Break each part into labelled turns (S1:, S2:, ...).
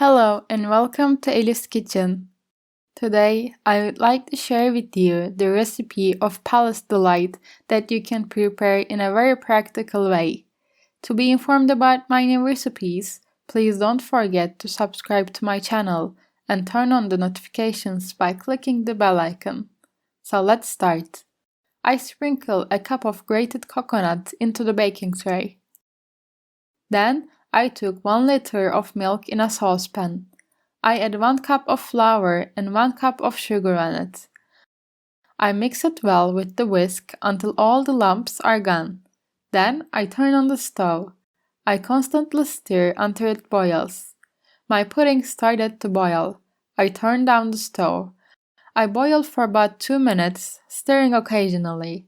S1: Hello and welcome to Elif's Kitchen. Today, I would like to share with you the recipe of Palace Delight that you can prepare in a very practical way. To be informed about my new recipes, please don't forget to subscribe to my channel and turn on the notifications by clicking the bell icon. So let's start. I sprinkle a cup of grated coconut into the baking tray. Then, I took 1 liter of milk in a saucepan. I add 1 cup of flour and 1 cup of sugar on it. I mix it well with the whisk until all the lumps are gone. Then I turn on the stove. I constantly stir until it boils. My pudding started to boil. I turn down the stove. I boiled for about 2 minutes, stirring occasionally.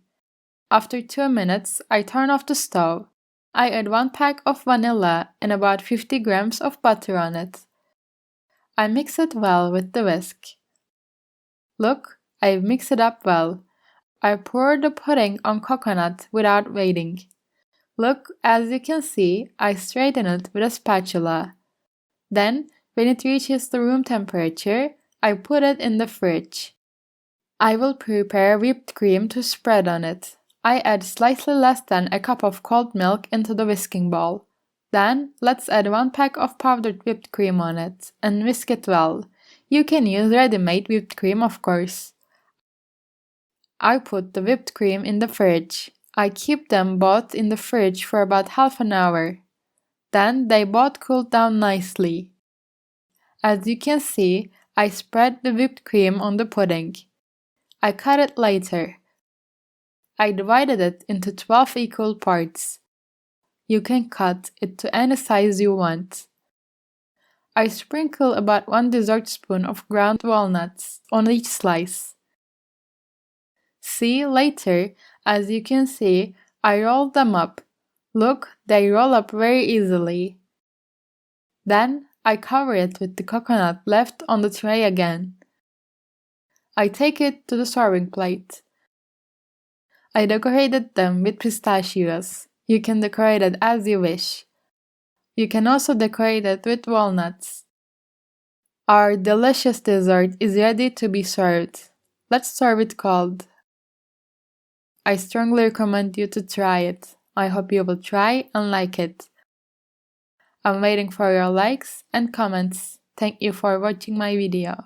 S1: After 2 minutes, I turn off the stove. I add 1 pack of vanilla and about 50 grams of butter on it. I mix it well with the whisk. Look, I've mixed it up well. I pour the pudding on coconut without waiting. Look, as you can see, I straighten it with a spatula. Then, when it reaches the room temperature, I put it in the fridge. I will prepare whipped cream to spread on it. I add slightly less than a cup of cold milk into the whisking bowl. Then, let's add 1 pack of powdered whipped cream on it and whisk it well. You can use ready-made whipped cream, of course. I put the whipped cream in the fridge. I keep them both in the fridge for about half an hour. Then they both cooled down nicely. As you can see, I spread the whipped cream on the pudding. I cut it later. I divided it into 12 equal parts. You can cut it to any size you want. I sprinkle about 1 dessert spoon of ground walnuts on each slice. See later, as you can see, I roll them up. Look, they roll up very easily. Then I cover it with the coconut left on the tray again. I take it to the serving plate. I decorated them with pistachios. You can decorate it as you wish. You can also decorate it with walnuts. Our delicious dessert is ready to be served. Let's serve it cold. I strongly recommend you to try it. I hope you will try and like it. I'm waiting for your likes and comments. Thank you for watching my video.